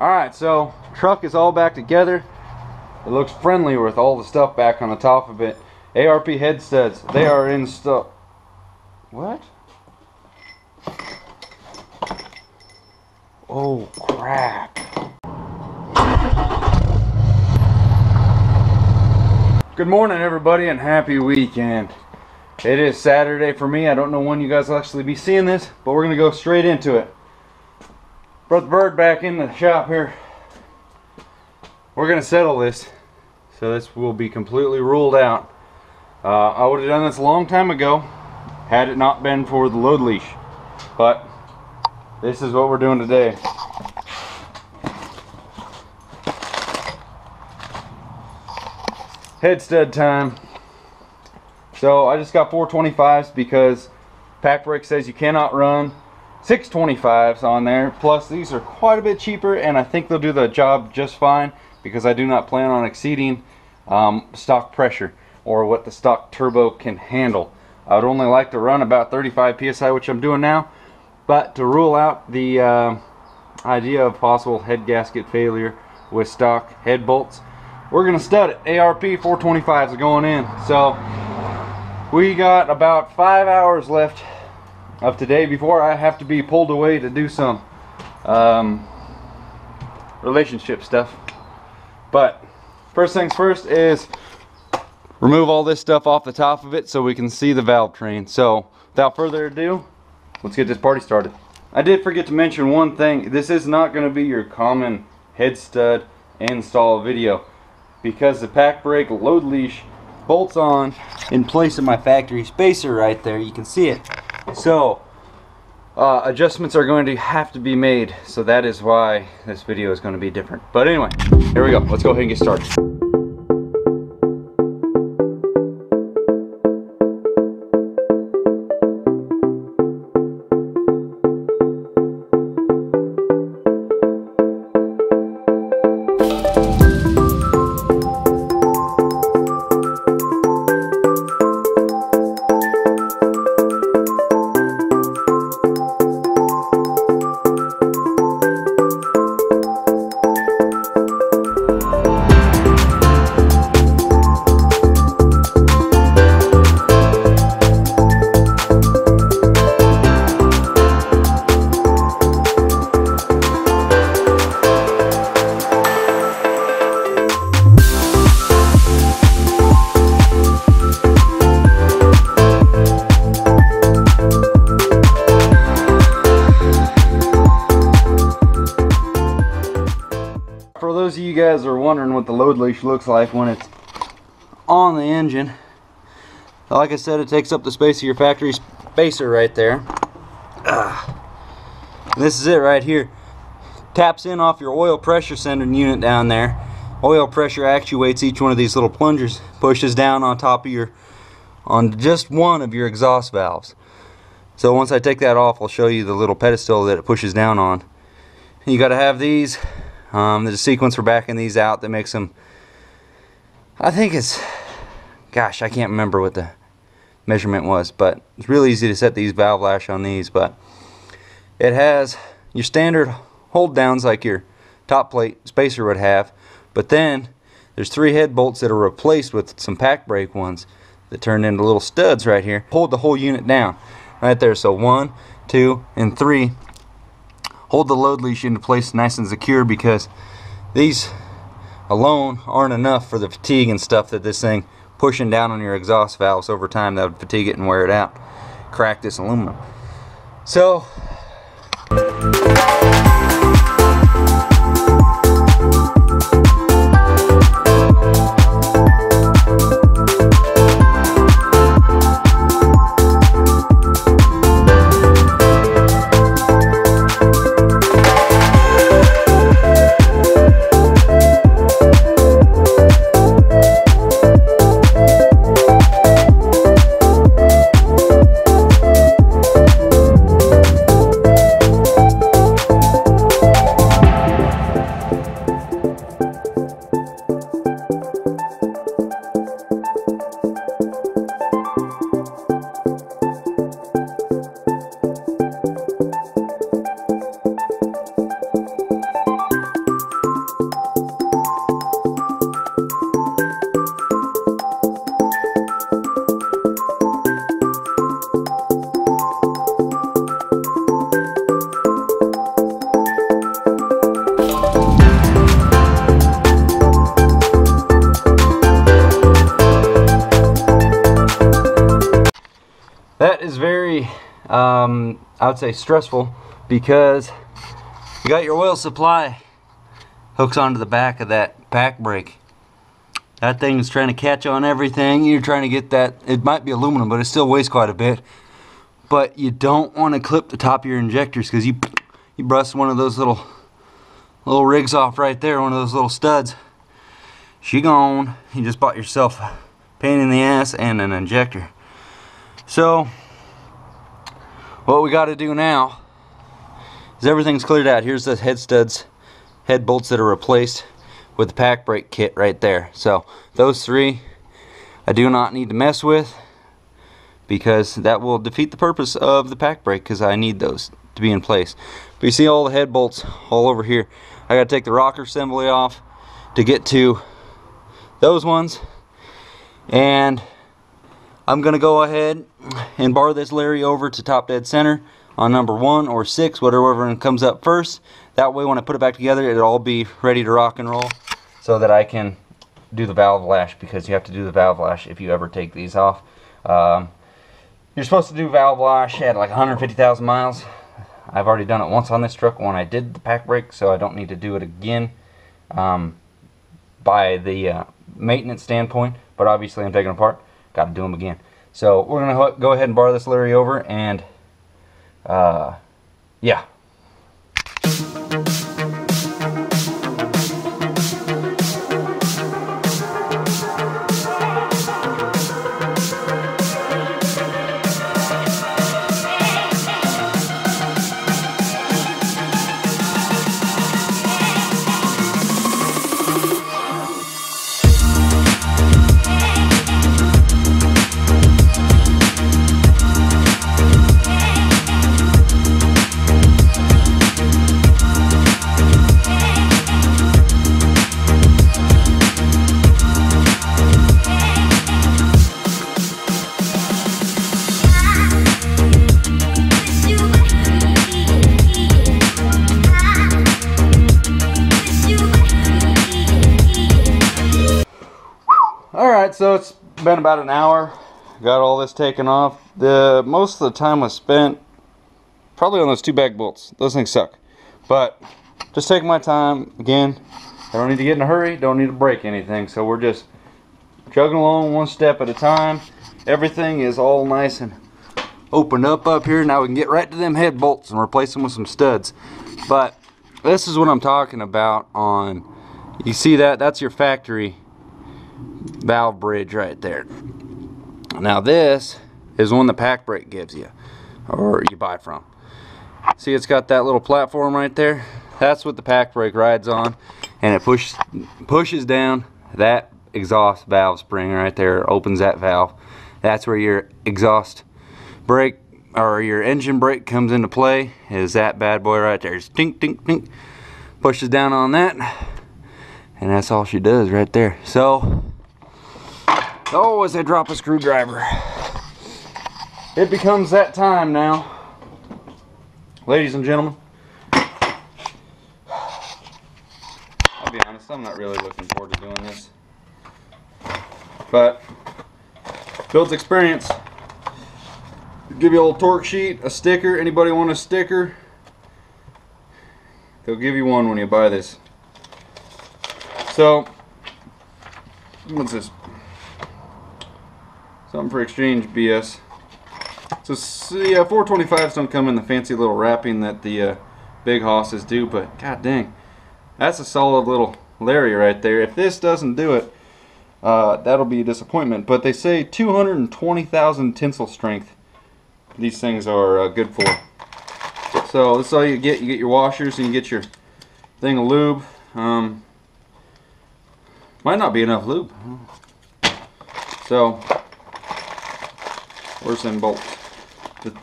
Alright, so truck is all back together. It looks friendly with all the stuff back on the top of it. ARP head studs, they are in stuff. What? Oh crap. Good morning everybody and happy weekend. It is Saturday for me. I don't know when you guys will actually be seeing this, but we're gonna go straight into it. Brought the bird back in the shop here. We're gonna settle this, so this will be completely ruled out. I would have done this a long time ago had it not been for the load leash, but this is what we're doing today. Head stud time. So I just got 425s because Pac Brake says you cannot run 625s on there. Plus these are quite a bit cheaper and I think they'll do the job just fine because I do not plan on exceeding stock pressure or what the stock turbo can handle. I would only like to run about 35 psi, which I'm doing now, but to rule out the idea of possible head gasket failure with stock head bolts, we're gonna stud it. ARP 425s are going in. So we got about 5 hours left of today before I have to be pulled away to do some relationship stuff. But first things first is remove all this stuff off the top of it so we can see the valve train. So without further ado, let's get this party started. I did forget to mention one thing. This is not going to be your common head stud install video because the Pac Brake load leash bolts on in place of my factory spacer right there. You can see it. So adjustments are going to have to be made, so that is why this video is going to be different. But anyway, here we go. Let's go ahead and get started. For those of you guys are wondering what the load leash looks like when it's on the engine, like I said, it takes up the space of your factory spacer right there. This is it right here. Taps in off your oil pressure sending unit down there. Oil pressure actuates each one of these little plungers, pushes down on top of on just one of your exhaust valves. So once I take that off, I'll show you the little pedestal that it pushes down on. You got to have these. There's a sequence for backing these out that makes them, I think it's, gosh, I can't remember what the measurement was, but it's really easy to set these valve lash on these. But it has your standard hold downs like your top plate spacer would have, but then there's 3 head bolts that are replaced with some Pac Brake ones that turn into little studs right here. Hold the whole unit down right there. So 1, 2, and 3. Hold the load leash into place nice and secure because these alone aren't enough for the fatigue and stuff that this thing pushing down on your exhaust valves over time. That would fatigue it and wear it out, crack this aluminum. So I would say stressful, because you got your oil supply hooks onto the back of that pack brake. That thing is trying to catch on everything. You're trying to get that, it might be aluminum, but it still weighs quite a bit. But you don't want to clip the top of your injectors, because you bust one of those little rigs off right there, one of those little studs. She gone. You just bought yourself a pain in the ass and an injector. So what we got to do now is, everything's cleared out. Here's the head studs, head bolts that are replaced with the pack brake kit right there. So those three I do not need to mess with, because that will defeat the purpose of the pack brake, because I need those to be in place. But you see all the head bolts all over here. I got to take the rocker assembly off to get to those ones, and I'm gonna go ahead and bar this Larry over to top dead center on number 1 or 6, whatever one comes up first. That way when I put it back together, it'll all be ready to rock and roll, so that I can do the valve lash, because you have to do the valve lash if you ever take these off. You're supposed to do valve lash at like 150,000 miles. I've already done it once on this truck when I did the pack brake, so I don't need to do it again by the maintenance standpoint. But obviously I'm taking them apart, got to do them again. So we're going to go ahead and bar this Larry over, and yeah. Alright, so it's been about an hour. Got all this taken off. Most of the time was spent probably on those 2 back bolts. Those things suck. But just taking my time. Again, I don't need to get in a hurry, don't need to break anything. So we're just chugging along one step at a time. Everything is all nice and opened up here. Now we can get right to them head bolts and replace them with some studs. But this is what I'm talking about on, you see that? That's your factory valve bridge right there. Now this is one the pack brake gives you, or you buy from. See, it's got that little platform right there. That's what the pack brake rides on, and it pushes down that exhaust valve spring right there, opens that valve. That's where your exhaust brake or your engine brake comes into play, is that bad boy right there. Just dink dink dink, pushes down on that, and that's all she does right there. So oh, as I drop a screwdriver, it becomes that time now, ladies and gentlemen. I'll be honest, I'm not really looking forward to doing this, but builds experience. Give you a little torque sheet, a sticker. Anybody want a sticker? They'll give you one when you buy this. So what's this? Something for exchange BS. So see, 425s don't come in the fancy little wrapping that the big hosses do, but god dang, that's a solid little Larry right there. If this doesn't do it, that'll be a disappointment. But they say 220,000 tensile strength these things are good for. So this is all you get. You get your washers and you get your thing of lube. Might not be enough lube. So where's them bolts?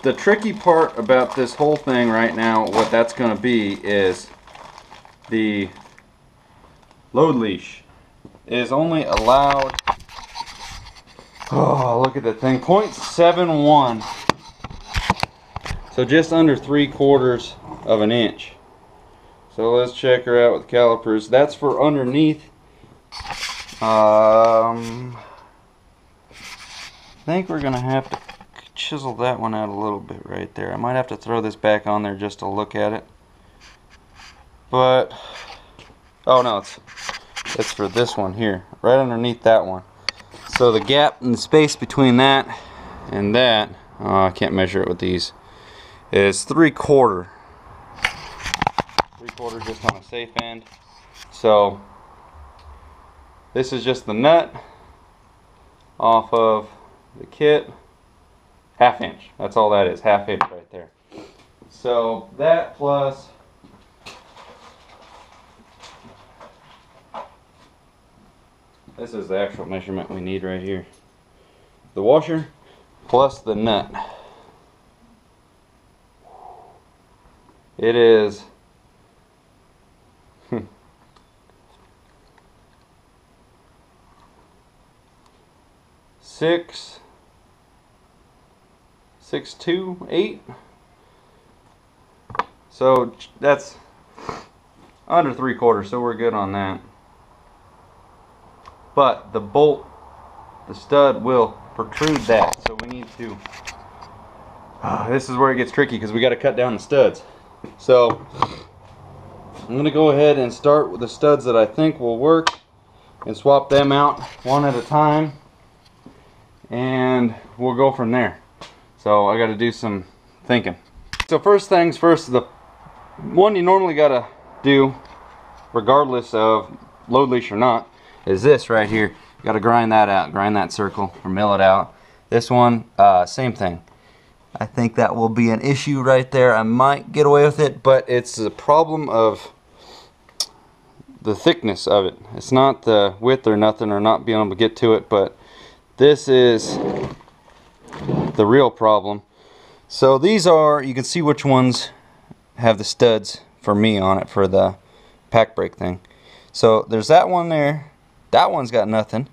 The tricky part about this whole thing right now, what that's going to be, is the load leash is only allowed, oh look at that thing, 0.71, so just under 3/4 of an inch. So let's check her out with calipers. That's for underneath. I think we're gonna have to chiseled that one out a little bit right there. I might have to throw this back on there just to look at it. But, oh no, it's for this one here, right underneath that one. So the gap in the space between that and that, I can't measure it with these, is 3/4. 3/4 just on a safe end. So this is just the nut off of the kit, 1/2 inch. That's all that is, 1/2 inch right there. So that plus this is the actual measurement we need right here. The washer plus the nut. It is 6.2 So that's under 3/4, so we're good on that. But the bolt, the stud will protrude that, so we need to, this is where it gets tricky because we got to cut down the studs. So I'm going to go ahead and start with the studs that I think will work and swap them out one at a time, and we'll go from there. So I got to do some thinking. So first things first, the one you normally got to do regardless of load leash or not is this right here. You got to grind that out, grind that circle or mill it out. This one, same thing. I think that will be an issue right there. I might get away with it, but it's a problem of the thickness of it. It's not the width or nothing, or not being able to get to it, but this is the real problem. So these are, you can see which ones have the studs for me on it for the pack brake thing. So there's that one there. That one's got nothing.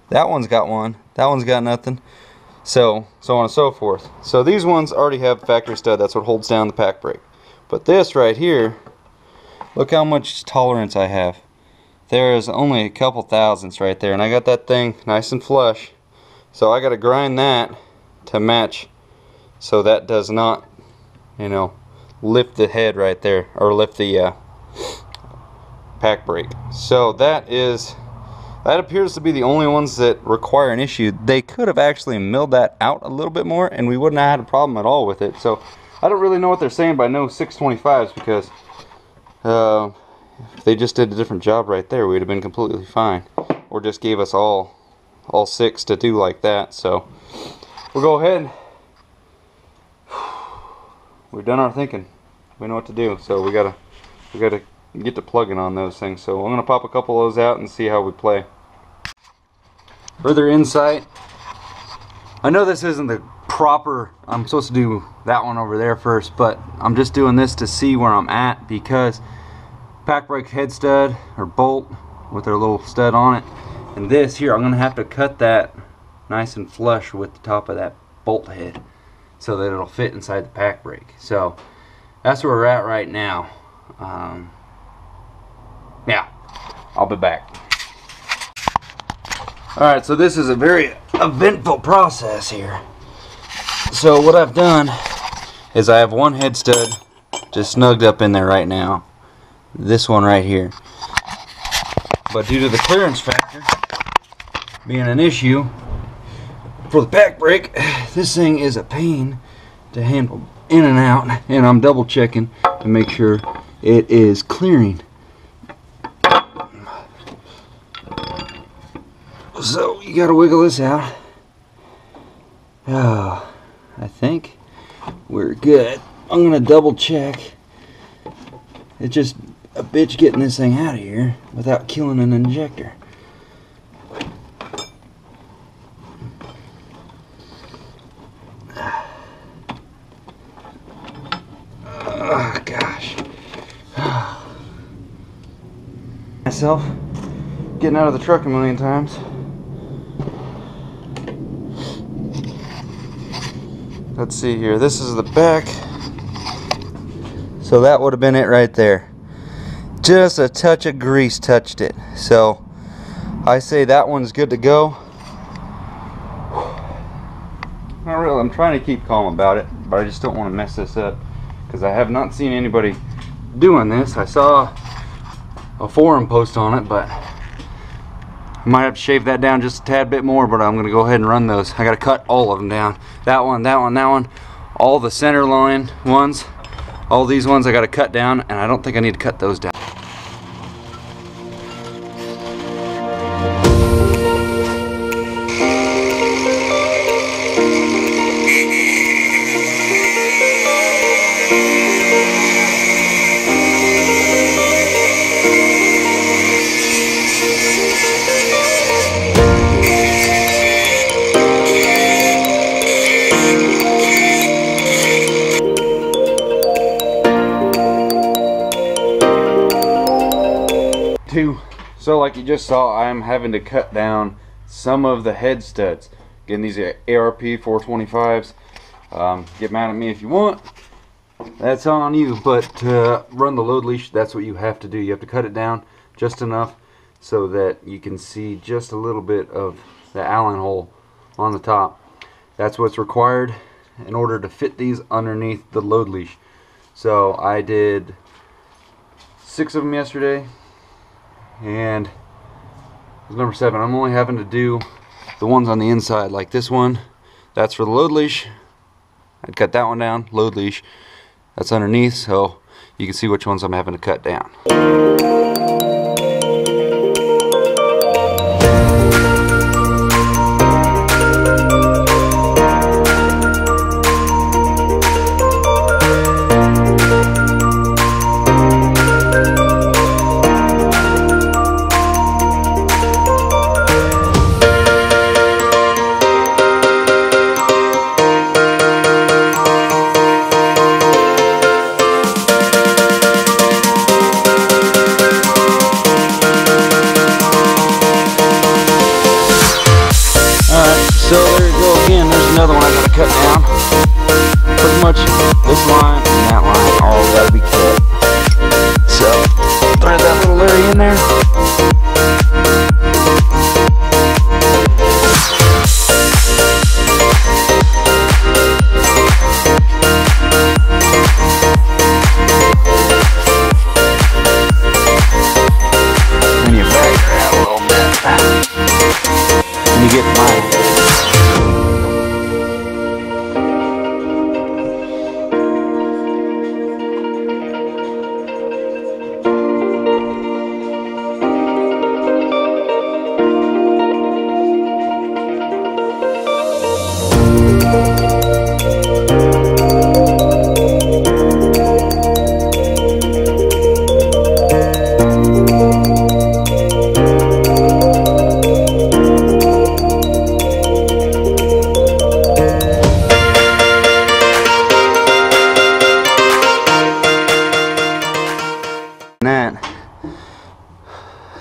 That one's got one. That one's got nothing. So on and so forth. So these ones already have factory stud. That's what holds down the pack brake. But this right here, look how much tolerance I have. There is only a couple thousandths right there, and I got that thing nice and flush. So I got to grind that to match, so that does not, you know, lift the head right there, or lift the pack brake. So that appears to be the only ones that require an issue. They could have actually milled that out a little bit more and we wouldn't have had a problem at all with it. So I don't really know what they're saying by no 625s, because if they just did a different job right there, we'd have been completely fine, or just gave us all 6 to do like that. So we'll go ahead. We've done our thinking. We know what to do. So we gotta get to plugging on those things. So I'm gonna pop a couple of those out and see how we play. Further insight. I know this isn't the proper, I'm supposed to do that one over there first, but I'm just doing this to see where I'm at, because pack brake head stud or bolt with their little stud on it, and this here, I'm gonna have to cut that nice and flush with the top of that bolt head so that it'll fit inside the pack brake. So that's where we're at right now. Yeah, I'll be back. Alright, so this is a very eventful process here. So what I've done is I have one head stud just snugged up in there right now. This one right here. But due to the clearance factor being an issue for the pack brake, this thing is a pain to handle in and out, and I'm double checking to make sure it is clearing. So you gotta wiggle this out. Oh, I think we're good. I'm gonna double check. It's just a bitch getting this thing out of here without killing an injector. Oh gosh. Myself getting out of the truck a million times. Let's see here. This is the back. So that would have been it right there. Just a touch of grease touched it. So I say that one's good to go. Not really. I'm trying to keep calm about it, but I just don't want to mess this up because I have not seen anybody doing this. I saw a forum post on it, but I might have to shave that down just a tad bit more, but I'm going to go ahead and run those. I got to cut all of them down. That one, that one, that one. All the center line ones, all these ones I got to cut down, and I don't think I need to cut those down. So like you just saw, I'm having to cut down some of the head studs. Again, these are ARP 425s. Get mad at me if you want. That's on you, but to run the load leash, that's what you have to do. You have to cut it down just enough so that you can see just a little bit of the Allen hole on the top. That's what's required in order to fit these underneath the load leash. So I did 6 of them yesterday, and it was number 7. I'm only having to do the ones on the inside, like this one. That's for the load leash. I'd cut that one down, load leash. That's underneath, so you can see which ones I'm having to cut down. So there you go again, there's another one I gotta cut down. Pretty much this line and that line all gotta be cut. So, thread that little area in there. And you back that a little bit. And you get my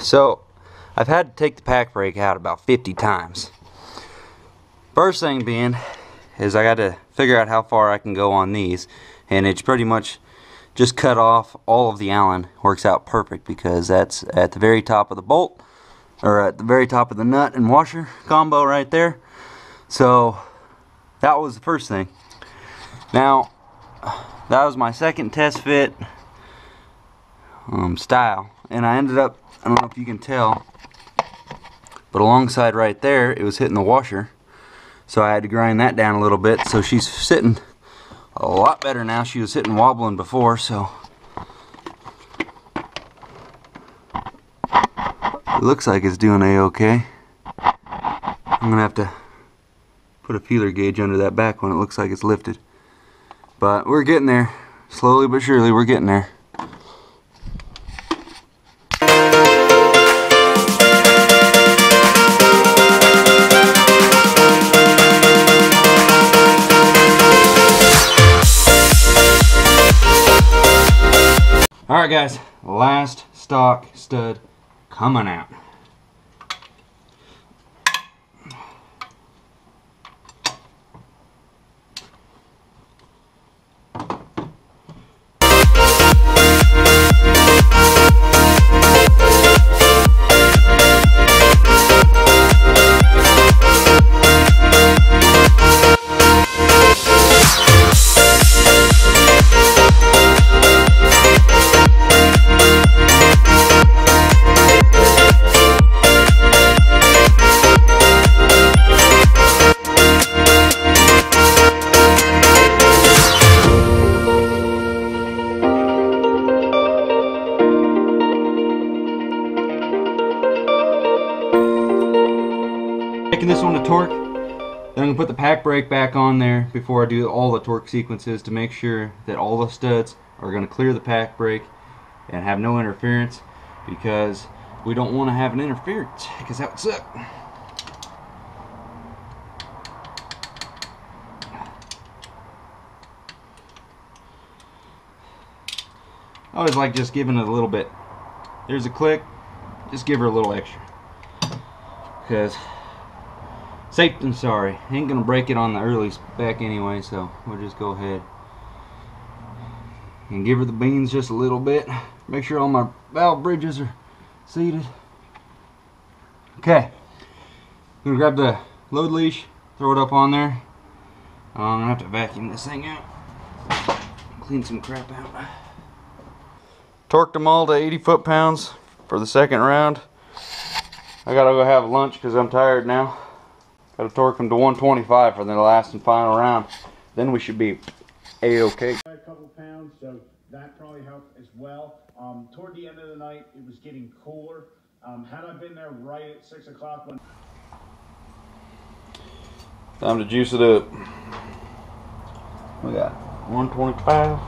So, I've had to take the pack brake out about 50 times. First thing being is I got to figure out how far I can go on these, and it's pretty much just cut off all of the Allen. Works out perfect because that's at the very top of the bolt, or at the very top of the nut and washer combo right there. So that was the first thing. Now that was my second test fit style, and I ended up, I don't know if you can tell, but alongside right there it was hitting the washer, so I had to grind that down a little bit. So she's sitting a lot better now. She was sitting wobbling before, so it looks like it's doing a-okay. I'm gonna have to put a feeler gauge under that back one. It looks like it's lifted, but we're getting there. Slowly but surely we're getting there. Alright guys, last stock stud coming out. Taking this one to torque, then I'm going to put the pack brake back on there before I do all the torque sequences to make sure that all the studs are going to clear the pack brake and have no interference, because we don't want to have an interference, because that would suck. I always like just giving it a little bit. There's a click, just give her a little extra, because safe than sorry. Ain't gonna break it on the early spec anyway, so we'll just go ahead and give her the beans just a little bit. Make sure all my valve bridges are seated. Okay, I'm gonna grab the load leash, throw it up on there. I'm gonna have to vacuum this thing out, clean some crap out. Torqued them all to 80 foot-pounds for the second round. I gotta go have lunch because I'm tired now. Gotta torque them to 125 for the last and final round. Then we should be a-okay. A couple pounds, so that probably helped as well. Toward the end of the night, it was getting cooler. Had I been there right at 6 o'clock when... Time to juice it up. We got 125.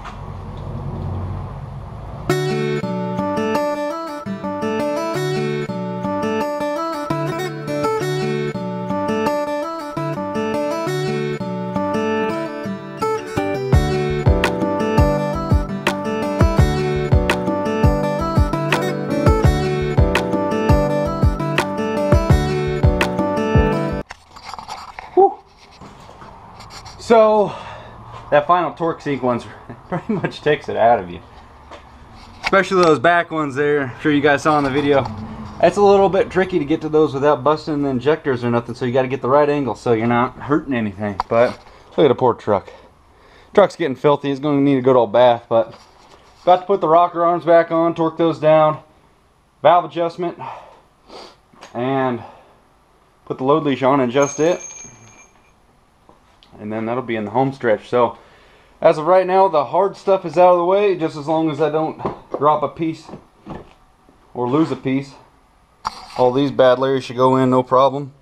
So that final torque sequence pretty much takes it out of you, especially those back ones there. I'm sure you guys saw in the video. It's a little bit tricky to get to those without busting the injectors or nothing, so you got to get the right angle so you're not hurting anything. But look at a poor truck. Truck's getting filthy. It's going to need to go to a bath. But about to put the rocker arms back on, torque those down, valve adjustment, and put the load leash on and adjust it. And then that'll be in the home stretch. So as of right now, the hard stuff is out of the way, just as long as I don't drop a piece or lose a piece. All these bad layers should go in no problem.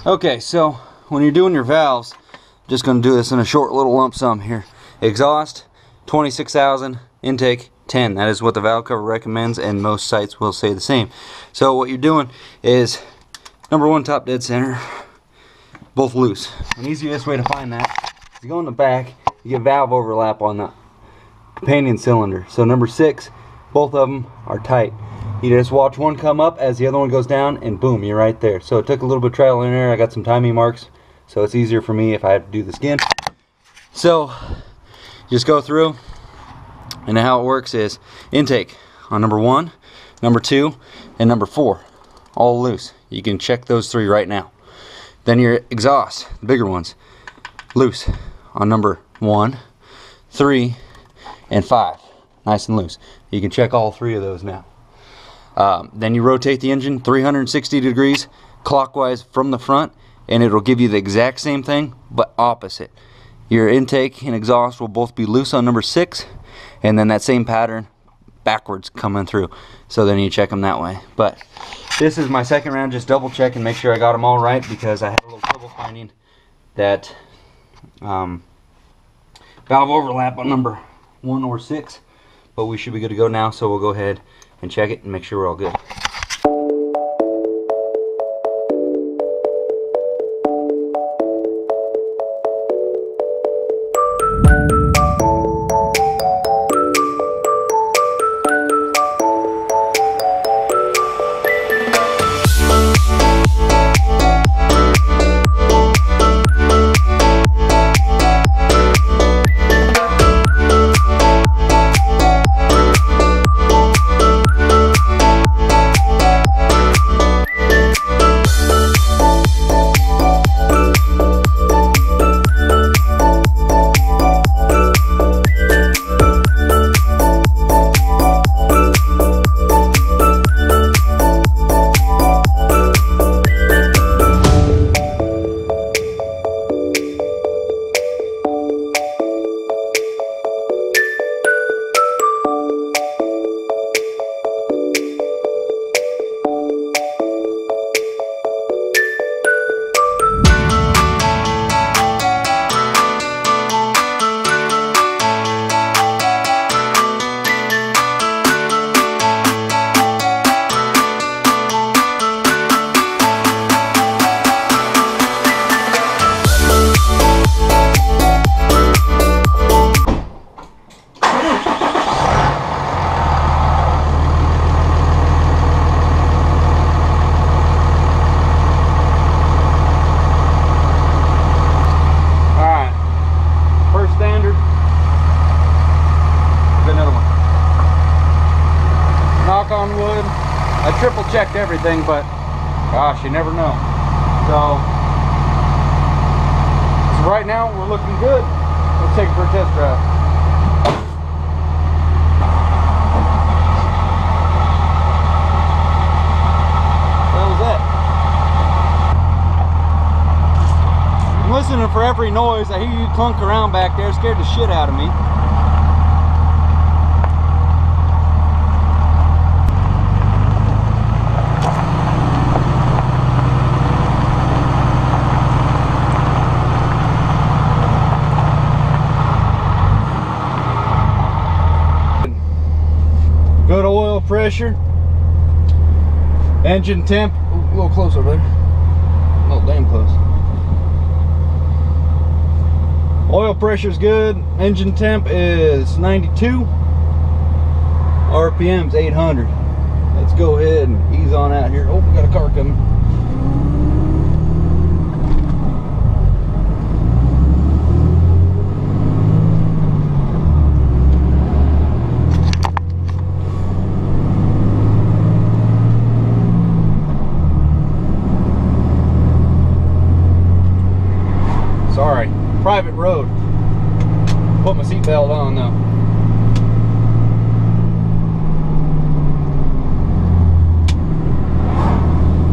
Okay, so when you're doing your valves, just going to do this in a short little lump sum here. Exhaust 26,000, intake 10. That is what the valve cover recommends, and most sites will say the same. So what you're doing is number one, top dead center, both loose. An easiest way to find that is you go in the back, you get valve overlap on the companion cylinder. So number 6, both of them are tight. You just watch one come up as the other one goes down, and boom, you're right there. So it took a little bit of trial and error. I got some timing marks, so it's easier for me if I have to do this again. So just go through, and how it works is intake on number 1, number 2, and number 4, all loose. You can check those 3 right now. Then your exhaust, the bigger ones, loose on number 1, 3, and 5, nice and loose. You can check all 3 of those now. Then you rotate the engine 360 degrees clockwise from the front, and it'll give you the exact same thing but opposite. Your intake and exhaust will both be loose on number 6, and then that same pattern backwards coming through. So then you check them that way. But this is my second round, just double check and make sure I got them all right, because I had a little trouble finding that valve overlap on number 1 or 6. But we should be good to go now, so we'll go ahead and check it and make sure we're all good. checked everything, but gosh, you never know. So right now we're looking good. Let's take it for a test drive. What was that? I'm listening for every noise. I hear you clunk around back there. Scared the shit out of me. Good oil pressure, engine temp, a little closer there, a little damn close. Oil pressure is good, engine temp is 92, RPM's 800. Let's go ahead and ease on out here. Oh, we got a car coming. Sorry, private road. Put my seatbelt on though.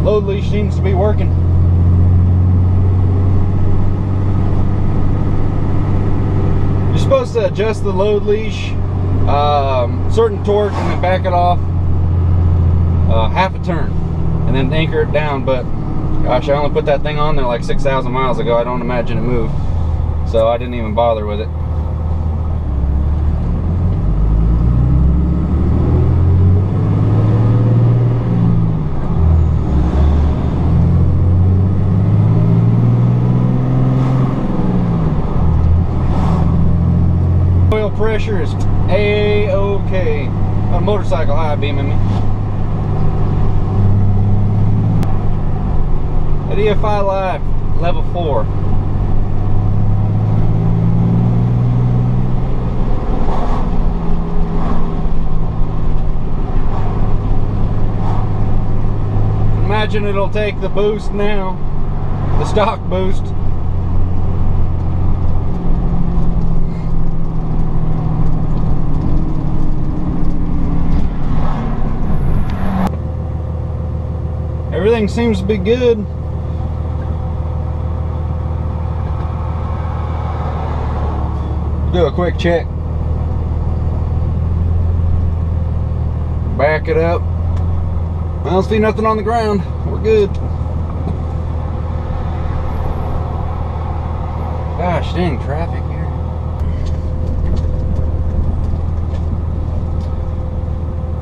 Load leash seems to be working. You're supposed to adjust the load leash, certain torque, and then back it off half a turn, and then anchor it down. But gosh, I only put that thing on there like 6,000 miles ago. I don't imagine it moved, so I didn't even bother with it. Oil pressure is A-OK. Got a motorcycle high beaming me. At EFI Live, level 4. Imagine it'll take the boost now, the stock boost. Everything seems to be good. Do a quick check. Back it up. I don't see nothing on the ground. We're good. Gosh dang, traffic here.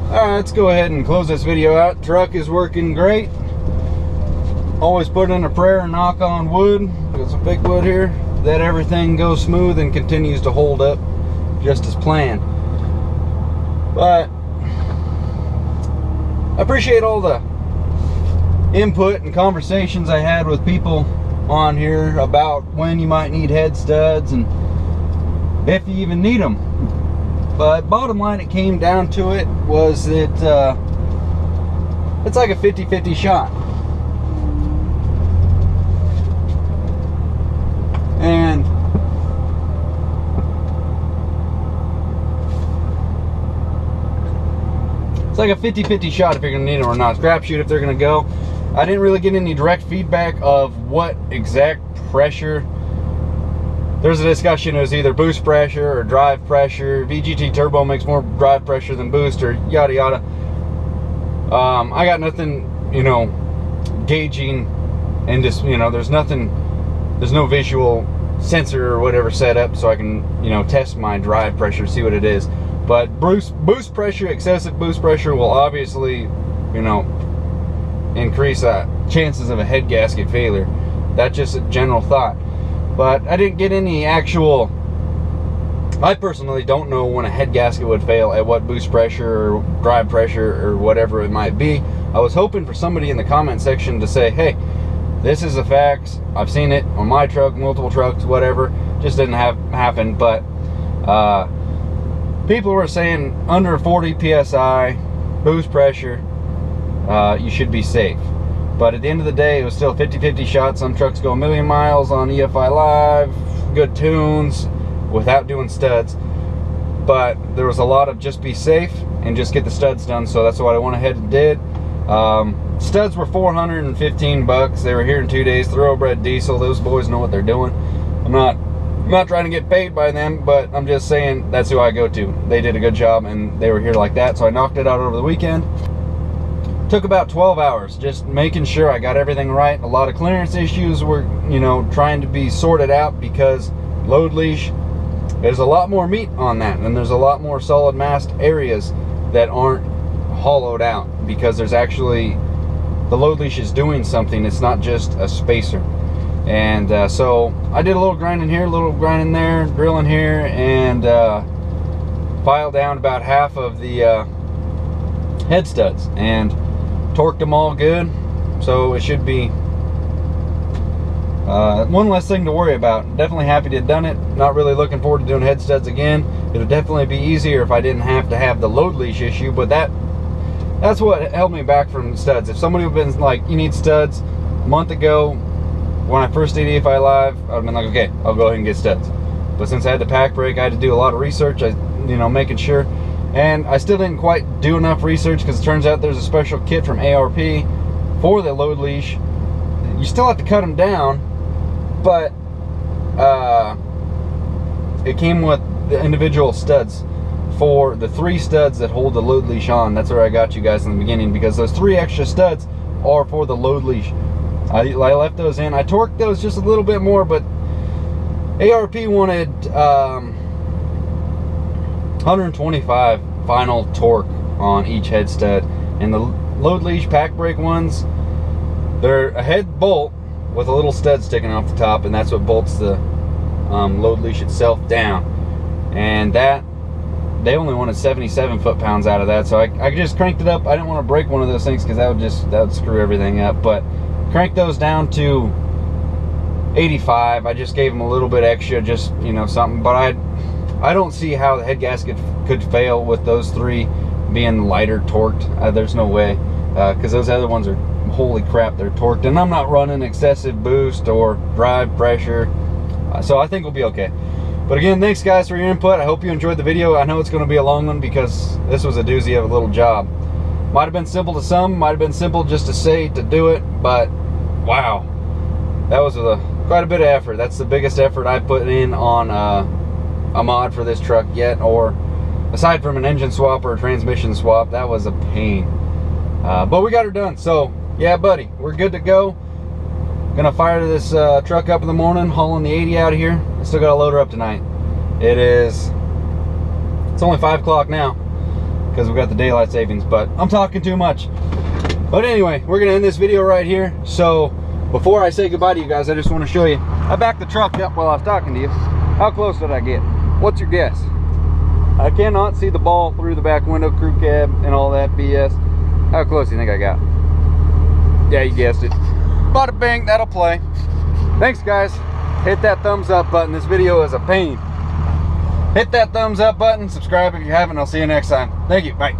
Alright, let's go ahead and close this video out. Truck is working great. Always put in a prayer and knock on wood. Got some big wood here, that everything goes smooth and continues to hold up just as planned. But I appreciate all the input and conversations I had with people on here about when you might need head studs and if you even need them. But bottom line, it came down to it was that it's like a 50-50 shot. And it's like a 50-50 shot if you're going to need them or not. It's crapshoot if they're going to go. I didn't really get any direct feedback of what exact pressure. There's a discussion it was either boost pressure or drive pressure. VGT turbo makes more drive pressure than boost, or yada yada. I got nothing, you know, gauging, and just, you know, there's no visual sensor or whatever set up so I can, you know, test my drive pressure, see what it is. But boost pressure, excessive boost pressure will obviously, you know, increase chances of a head gasket failure. That's just a general thought. But I didn't get any actual, I personally don't know when a head gasket would fail, at what boost pressure or drive pressure or whatever it might be. I was hoping for somebody in the comment section to say, hey, this is the facts. I've seen it on my truck, multiple trucks, whatever. Just didn't happen. But people were saying under 40 psi boost pressure, you should be safe. But at the end of the day, it was still 50-50 shot. Some trucks go 1,000,000 miles on EFI Live, good tunes, without doing studs. But there was a lot of just be safe and just get the studs done, so that's what I went ahead and did. Studs were $415. They were here in 2 days. Thoroughbred diesel. Those boys know what they're doing. I'm not trying to get paid by them, but I'm just saying that's who I go to. They did a good job and they were here like that, so I knocked it out over the weekend. Took about 12 hours just making sure I got everything right. A lot of clearance issues were, you know, trying to be sorted out because load leash, there's a lot more meat on that, and there's a lot more solid mast areas that aren't hollowed out because there's actually, the load leash is doing something. It's not just a spacer. And so I did a little grinding here, a little grinding there, drilling here, and filed down about half of the head studs and torqued them all good, so it should be one less thing to worry about. Definitely happy to have done it. Not really looking forward to doing head studs again. It'll definitely be easier if I didn't have to have the load leash issue, but that's what held me back from studs. If somebody would have been like, you need studs a month ago when I first did EFI Live, I'd have been like, okay, I'll go ahead and get studs. But since I had the pack brake, I had to do a lot of research, you know, making sure. And I still didn't quite do enough research because it turns out there's a special kit from ARP for the load leash. You still have to cut them down, but it came with the individual studs for the 3 studs that hold the load leash on. That's where I got you guys in the beginning, because those 3 extra studs are for the load leash. I left those in. I torqued those just a little bit more, but ARP wanted 125 final torque on each head stud, and the load leash pack brake ones, they're a head bolt with a little stud sticking off the top, and that's what bolts the load leash itself down. And that, they only wanted 77 foot-pounds out of that, so I just cranked it up. I didn't want to break one of those things because that would screw everything up, but cranked those down to 85. I just gave them a little bit extra, just, you know, something. But I don't see how the head gasket could fail with those 3 being lighter torqued. There's no way, because those other ones are, holy crap, they're torqued, and I'm not running excessive boost or drive pressure, so I think we'll be okay. But again, thanks guys for your input. I hope you enjoyed the video. I know it's going to be a long one because this was a doozy of a little job. Might have been simple to some, might have been simple just to say to do it, but wow, that was quite a bit of effort. That's the biggest effort I've put in on a mod for this truck yet, or aside from an engine swap or a transmission swap. That was a pain, but we got her done. So yeah, buddy, we're good to go. Gonna fire this truck up in the morning, hauling the 80 out of here. I still gotta load her up tonight. It's only 5 o'clock now because we got the daylight savings, but I'm talking too much. But anyway, we're gonna end this video right here. So before I say goodbye to you guys, I just want to show you, I backed the truck up while I was talking to you. How close did I get? What's your guess? I cannot see the ball through the back window, crew cab, and all that BS. How close do you think I got? Yeah, you guessed it. Bada bing, that'll play. Thanks guys. Hit that thumbs up button. This video is a pain. Hit that thumbs up button, subscribe if you haven't. I'll see you next time. Thank you, bye.